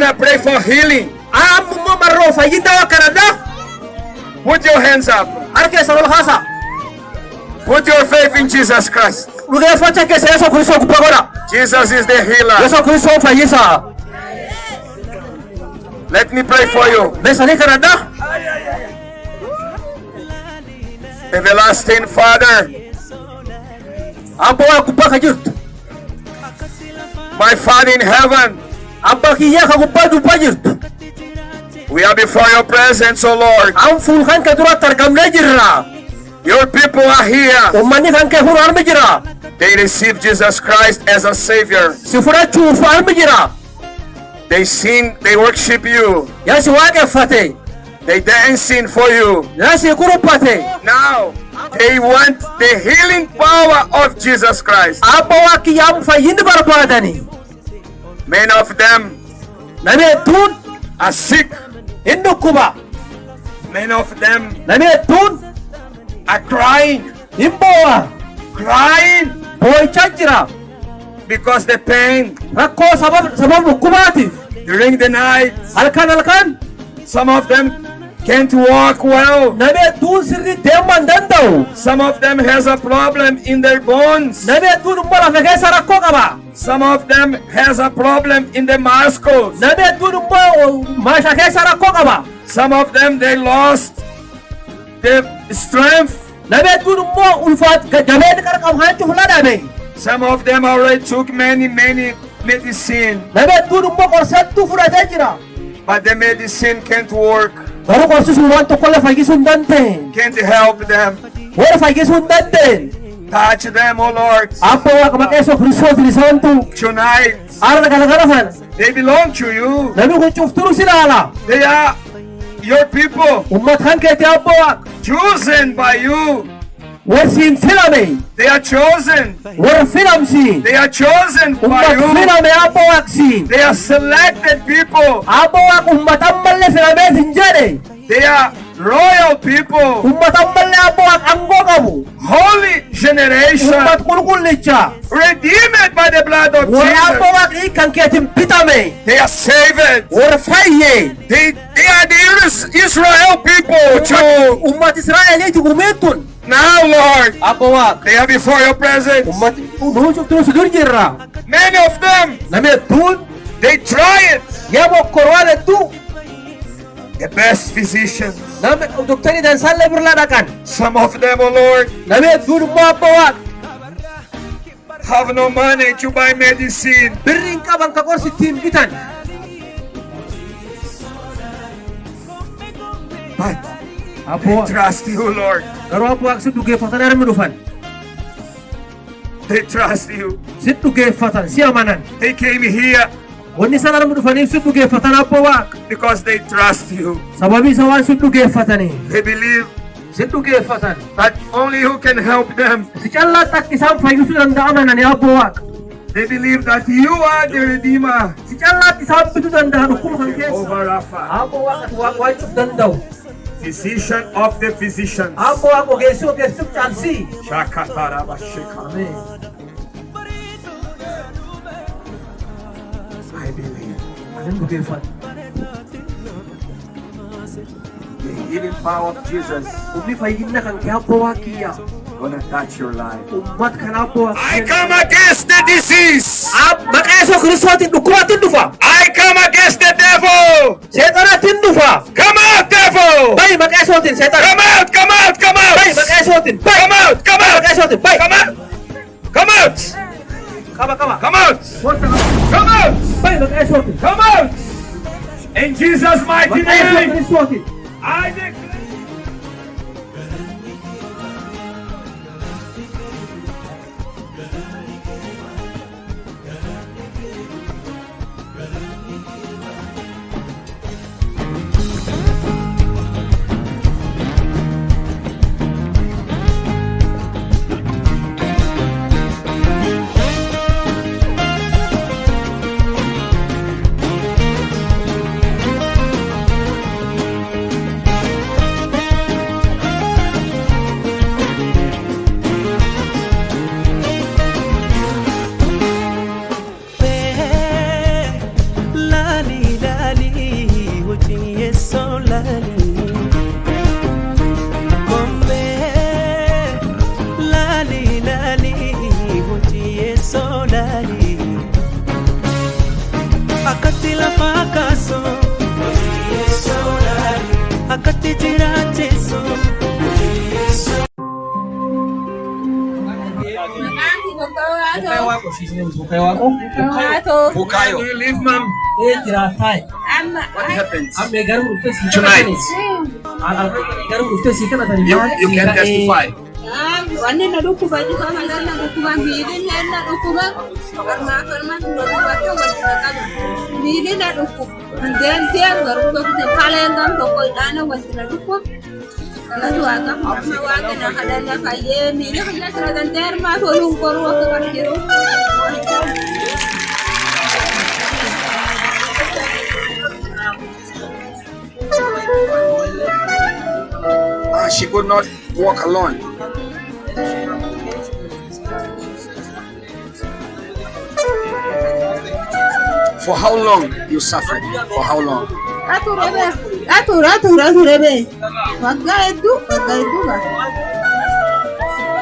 gonna pray for healing. Ammo marro fayyinda kanada. Put your hands up. Arke sarol khasa. Put your faith in Jesus Christ. Uge facha ke Yesu Kristo kupagora. Jesus is the healer. Yesu Kristo fayyisa. Let me pray for you. Besani kanada. Everlasting Father, Abba kupaka jirtu. my Father in heaven, Abba kiya ka kupadu pajirtu. we are before your presence, O Lord. Am fulkan ka dura targamne jirra. Your people are here. Ummani kan ke hurar me jira. They receive Jesus Christ as a Savior. Sifura chufar me jira. They sing, they worship you. Ya si waqe fate. They dancing for you. Ya si kurupate. Now, they want the healing power of Jesus Christ. Abba wa kiyam fayyin barbadani. Many of them Name tun are sick. indukuba. Many of them Name tun are crying, imboa. crying Boy chajira. because the pain Rakko sabab rukubatif. during the night. Alkan. Some of them can't walk well. Name tun sirri deman dandau. Some of them has a problem in their bones. Name tun ummala fagesa rakko kaba. Some of them has a problem in the muscles. Name tun masha kesa rakko kaba. Some of them they lost the strength. Name tun ulfat gajamed karkam hanchu fulada. Some of them already took many medicine, Name tun korsattu furata jira. but the medicine can't work, Baru korsu suwan to kolle fagisun dante. can't help them. Wala fagisun dante. Touch them, O Lord, Apa wa kamakeso Kristo Santo. tonight. Ara galagalahan. They belong to you. Nabi ko chufturu silala. They are your people, Ummat han kete apa wa. chosen by you. Warsin filame. They are chosen. War filamsi. They are chosen by Ummat you. filame apa wa si. They are selected people. Apa wa ummat ammalle filame sinjare. They are royal people, Ummat ammalle apa wa anggo kamu. holy generation, Ummat kulkullicha. redeemed by the blood of War apa Jesus. wa ikan ketim pitame. They are saved. War fayye. They are the Israel people too. Ummat Israel itu gumetun. Now, Lord, Apa wa. they are before your presence. Ummat unuh chufturu sudur jirra. Many of them, Name tun. they try it. Ya mo korwane tu. The best physicians. Name dokteri dan salle berladakan. Some of them, oh Lord, Name tun mo apa wa. have no money to buy medicine. Bering ka bang kakor si tim bitan. But Apa they wa. trust you, Lord. Karo apa wa suduge fatanar medufan. They trust you. Suduge fatan siamanan. They came here Wani sanar medufan suduge fatan apa wa. because they trust you. Sababi sawan suduge fatani. They believe Suduge fatan. that only you can help them. Si challa tak isam fayu sudan daaman ani apa wa. They believe that you are the Redeemer. Si challa isam bitu dan dah hukum kan kes. Over Rapha, Apa wa katwa wajib dan dau. physician of the physicians. Apa wa ko gesu chansi. Shakatarabashika. Amen. I believe Anan duge fat. the healing power of Jesus Umi fayin na kan kaya apa wa kiya. gonna touch your life. Umat kan apa wa. I come against the disease. Makaeso Kristo atin dukuatin dufa. I come against the devil. Setan atin dufa. Come out, devil. Bay makaeso atin setan. Come out, come out, come out. Bay makaeso atin. Come out, come out. Makaeso atin. Bay. Come out. Come out. Kama. Come out. Come out. Bay makaeso atin. Come out. In Jesus' mighty Makaeso name, Kristo atin. I declare. katti jiraachesso. Bukayo. You live, ma'am. What happens Tonight. tonight? You can testify. Wanni na dhukkuba jiru malee na dhukkuba biidin na dhukkuba karma dhukkuba wajjin biidin na dhukkuba mandeen seen garuu tokko kaaleen gam tokko idhaana wajjin na dhukkuba kanatu waaqa amma waaqa na kadhannaa fayyee miidha fayyaa sira dandeer maa toluun koruu akka kan jiru. She could not walk alone. For how long you suffered? For how long? Aturebe. Wagga eddu ba.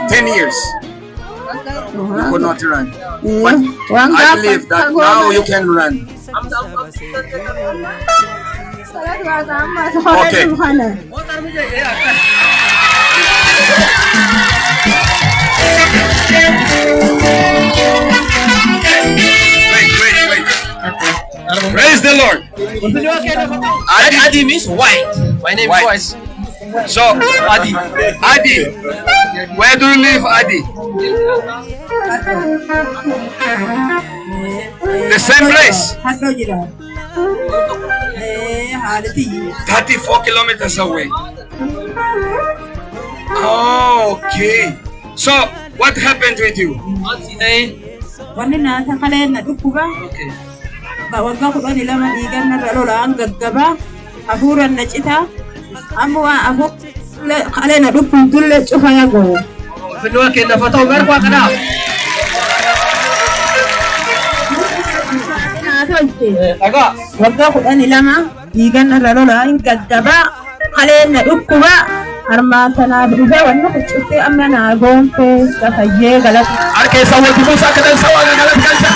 10 years. You could not run. But Wanga I believe that now you can run. Okay. Wait. Praise the Lord. Adi means white. My name White. is White. So, Adi, where do you live, Adi? The same place. 34 kilometers away. Okay. So, what happened with you? Wanni na kaaleen na dhukkuba. Waggaa 12 dhiigan narra lolaan gaggaba. Hafuuran na cita. Amma waan afur kaaleen na dhukkubun dulle cufa yago. Finoo kenna fatoo garba kana. Waggaa 12 dhiigan narra lolaan gaggaba. Kaaleen na dhukkuba. Armaatanaaf dhufe wanna kucuutte amma naa goonte safayyee galata. Harkee sawwati Muusaa kadhan sawwaa galata galcha.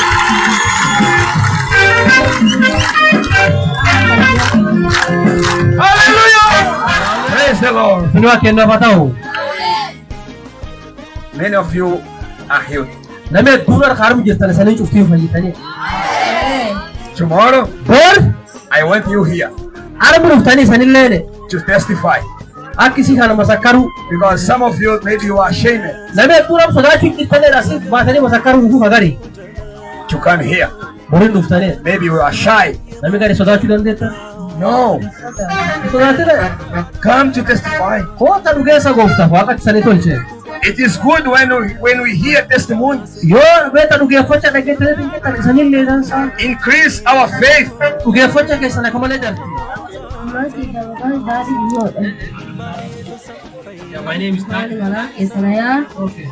Hallelujah! Praise the Lord. Finoo kenna fatoo. Many of you are healed. Namni durar kaarum jirtan sanin cuftii fayyitanii. Tomorrow, Bor I want you here armu dhuftanii sanilleene to testify. akkisii kana masakkaru. Because some of you, maybe you are ashamed Namni durar sodaachuu dhittanii rasii baatanii masakkaru dhufu gari. to come here. Borin dhuftanii. Maybe you are shy. Namni gari sodaachuu dandeetta. No. Sodaatire. Come to testify. Koota dhugeessa gooftaaf waaqatti sanii tolche. It is good when we hear testimony. Yoo beeta dhugeeffacha dhageessanii jettan sanillee dansaa. Increase our faith. Dhugeeffacha keessan akka malee jarti. My name is Nani. Okay.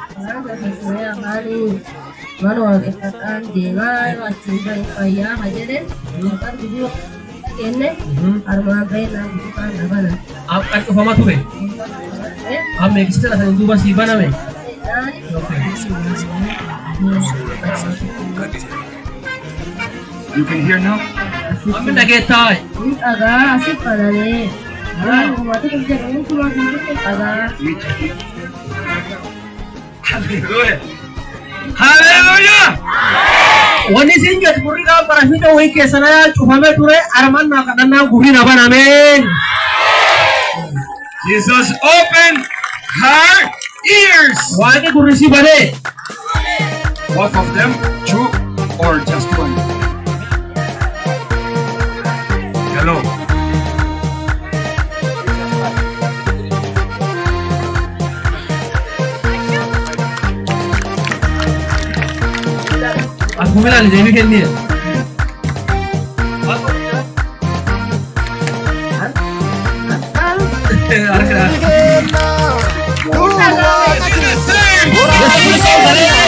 Kan dhufama ture. Amma eegsiste lafa duuba sii baname. You can hear now? Amma dhageettaa. Hallelujah. Hallelujah. Wanni isin jettu gurri gaafa parashiita wayii keessana cufame ture armannaa kadhannaa gurri na banameen. Jesus opened her ears. Waaqni gurri si banee. Both of them, two or just one? Hello. Aku bilang jadi kan dia. It's the same.